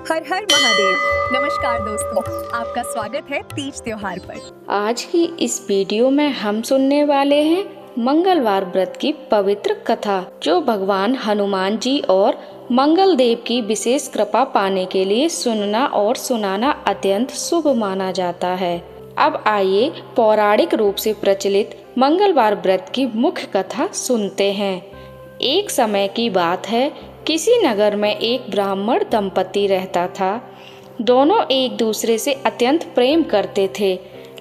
हर हर महादेव। नमस्कार दोस्तों, आपका स्वागत है तीज त्योहार पर। आज की इस वीडियो में हम सुनने वाले हैं मंगलवार व्रत की पवित्र कथा, जो भगवान हनुमान जी और मंगल देव की विशेष कृपा पाने के लिए सुनना और सुनाना अत्यंत शुभ माना जाता है। अब आइए पौराणिक रूप से प्रचलित मंगलवार व्रत की मुख्य कथा सुनते हैं। एक समय की बात है, किसी नगर में एक ब्राह्मण दंपति रहता था। दोनों एक दूसरे से अत्यंत प्रेम करते थे,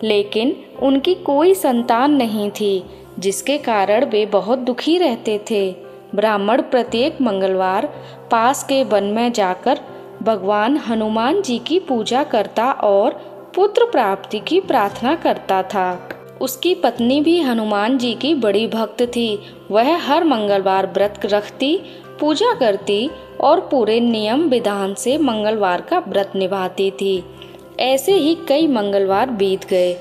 लेकिन उनकी कोई संतान नहीं थी, जिसके कारण वे बहुत दुखी रहते थे। ब्राह्मण प्रत्येक मंगलवार पास के वन में जाकर भगवान हनुमान जी की पूजा करता और पुत्र प्राप्ति की प्रार्थना करता था। उसकी पत्नी भी हनुमान जी की बड़ी भक्त थी। वह हर मंगलवार व्रत रखती, पूजा करती और पूरे नियम विधान से मंगलवार का व्रत निभाती थी। ऐसे ही कई मंगलवार बीत गए,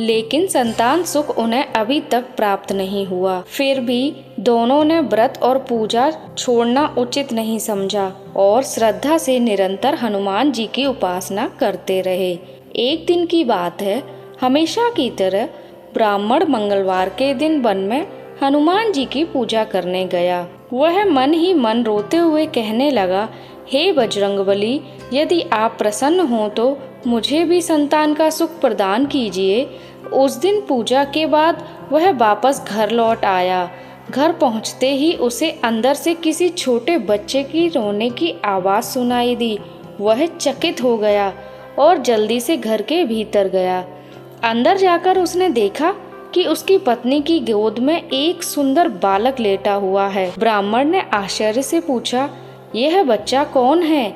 लेकिन संतान सुख उन्हें अभी तक प्राप्त नहीं हुआ। फिर भी दोनों ने व्रत और पूजा छोड़ना उचित नहीं समझा और श्रद्धा से निरंतर हनुमान जी की उपासना करते रहे। एक दिन की बात है, हमेशा की तरह ब्राह्मण मंगलवार के दिन वन में हनुमान जी की पूजा करने गया। वह मन ही मन रोते हुए कहने लगा, हे बजरंगबली, यदि आप प्रसन्न हो तो मुझे भी संतान का सुख प्रदान कीजिए। उस दिन पूजा के बाद वह वापस घर लौट आया। घर पहुंचते ही उसे अंदर से किसी छोटे बच्चे की रोने की आवाज़ सुनाई दी। वह चकित हो गया और जल्दी से घर के भीतर गया। अंदर जाकर उसने देखा कि उसकी पत्नी की गोद में एक सुंदर बालक लेटा हुआ है। ब्राह्मण ने आश्चर्य से पूछा, यह बच्चा कौन है?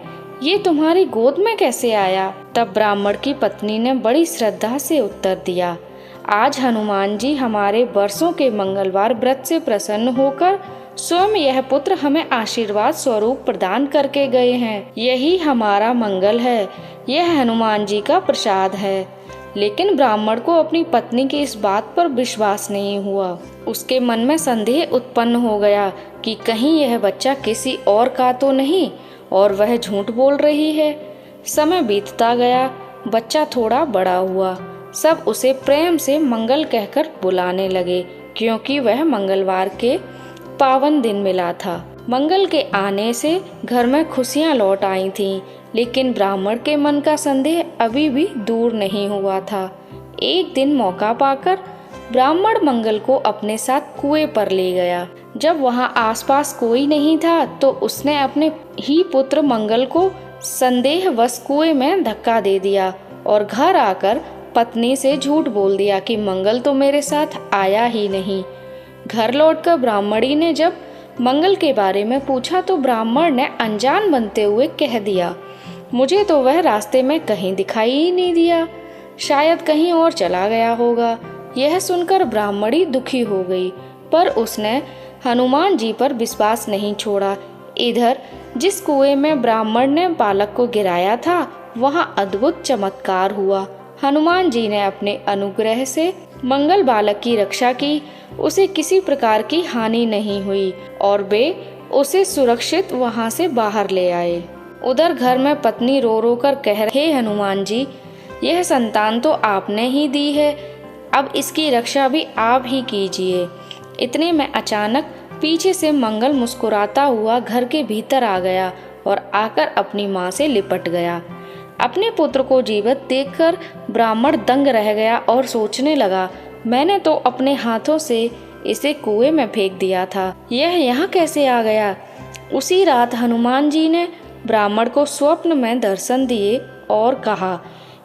ये तुम्हारी गोद में कैसे आया? तब ब्राह्मण की पत्नी ने बड़ी श्रद्धा से उत्तर दिया, आज हनुमान जी हमारे वर्षों के मंगलवार व्रत से प्रसन्न होकर स्वयं यह पुत्र हमें आशीर्वाद स्वरूप प्रदान करके गए हैं। यही हमारा मंगल है, यह हनुमान जी का प्रसाद है। लेकिन ब्राह्मण को अपनी पत्नी की इस बात पर विश्वास नहीं हुआ। उसके मन में संदेह उत्पन्न हो गया कि कहीं यह बच्चा किसी और का तो नहीं और वह झूठ बोल रही है। समय बीतता गया, बच्चा थोड़ा बड़ा हुआ। सब उसे प्रेम से मंगल कहकर बुलाने लगे, क्योंकि वह मंगलवार के पावन दिन मिला था। मंगल के आने से घर में खुशियां लौट आई थीं, लेकिन ब्राह्मण के मन का संदेह अभी भी दूर नहीं हुआ था। एक दिन मौका पाकर ब्राह्मण मंगल को अपने साथ कुएं पर ले गया। जब वहां आसपास कोई नहीं था तो उसने अपने ही पुत्र मंगल को संदेहवश कुएं में धक्का दे दिया और घर आकर पत्नी से झूठ बोल दिया कि मंगल तो मेरे साथ आया ही नहीं। घर लौटकर ब्राह्मणी ने जब मंगल के बारे में पूछा तो ब्राह्मण ने अनजान बनते हुए कह दिया, मुझे तो वह रास्ते में कहीं दिखाई ही नहीं दिया, शायद कहीं और चला गया होगा। यह सुनकर ब्राह्मणी दुखी हो गई, पर उसने हनुमान जी पर विश्वास नहीं छोड़ा। इधर जिस कुएं में ब्राह्मण ने बालक को गिराया था, वहां अद्भुत चमत्कार हुआ। हनुमान जी ने अपने अनुग्रह से मंगल बालक की रक्षा की। उसे किसी प्रकार की हानि नहीं हुई और वे उसे सुरक्षित वहां से बाहर ले आए। उधर घर में पत्नी रो रो कर कह रही, हे हनुमान जी, यह संतान तो आपने ही दी है, अब इसकी रक्षा भी आप ही कीजिए। इतने में अचानक पीछे से मंगल मुस्कुराता हुआ घर के भीतर आ गया और आकर अपनी माँ से लिपट गया। अपने पुत्र को जीवित देखकर ब्राह्मण दंग रह गया और सोचने लगा, मैंने तो अपने हाथों से इसे कुएं में फेंक दिया था, यह यहाँ कैसे आ गया? उसी रात हनुमान जी ने ब्राह्मण को स्वप्न में दर्शन दिए और कहा,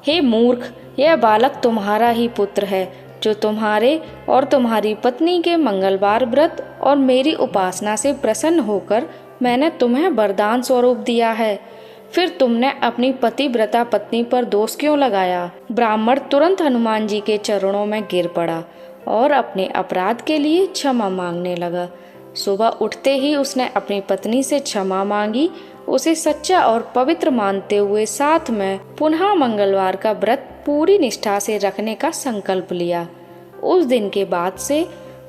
हे मूर्ख, यह बालक तुम्हारा ही पुत्र है, जो तुम्हारे और तुम्हारी पत्नी के मंगलवार व्रत और मेरी उपासना से प्रसन्न होकर मैंने तुम्हें वरदान स्वरूप दिया है। फिर तुमने अपनी पतिव्रता पत्नी पर दोष क्यों लगाया? ब्राह्मण तुरंत हनुमान जी के चरणों में गिर पड़ा और अपने अपराध के लिए क्षमा मांगने लगा। सुबह उठते ही उसने अपनी पत्नी से क्षमा मांगी, उसे सच्चा और पवित्र मानते हुए साथ में पुनः मंगलवार का व्रत पूरी निष्ठा से रखने का संकल्प लिया। उस दिन के बाद से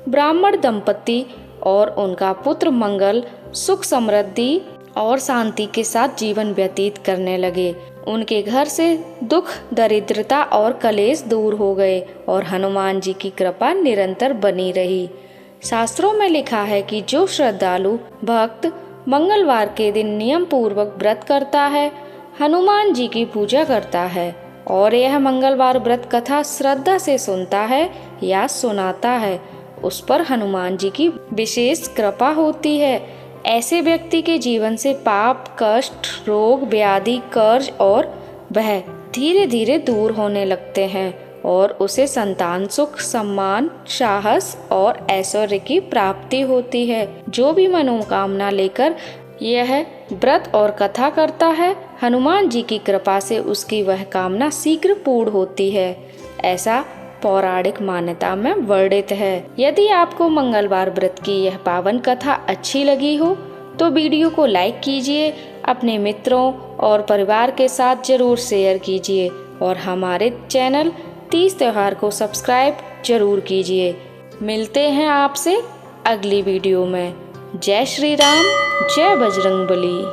ब्राह्मण दंपति और उनका पुत्र मंगल सुख समृद्धि और शांति के साथ जीवन व्यतीत करने लगे। उनके घर से दुख, दरिद्रता और कलेश दूर हो गए और हनुमान जी की कृपा निरंतर बनी रही। शास्त्रों में लिखा है कि जो श्रद्धालु भक्त मंगलवार के दिन नियम पूर्वक व्रत करता है, हनुमान जी की पूजा करता है और यह मंगलवार व्रत कथा श्रद्धा से सुनता है या सुनाता है, उस पर हनुमान जी की विशेष कृपा होती है। ऐसे व्यक्ति के जीवन से पाप, कष्ट, रोग, व्याधि, कर्ज और भय धीरे धीरे दूर होने लगते हैं और उसे संतान सुख, सम्मान, साहस और ऐश्वर्य की प्राप्ति होती है। जो भी मनोकामना लेकर यह व्रत और कथा करता है, हनुमान जी की कृपा से उसकी वह कामना शीघ्र पूर्ण होती है, ऐसा पौराणिक मान्यता में वर्णित है। यदि आपको मंगलवार व्रत की यह पावन कथा अच्छी लगी हो तो वीडियो को लाइक कीजिए, अपने मित्रों और परिवार के साथ जरूर शेयर कीजिए और हमारे चैनल तीज त्योहार को सब्सक्राइब जरूर कीजिए। मिलते हैं आपसे अगली वीडियो में। जय श्री राम, जय बजरंगबली।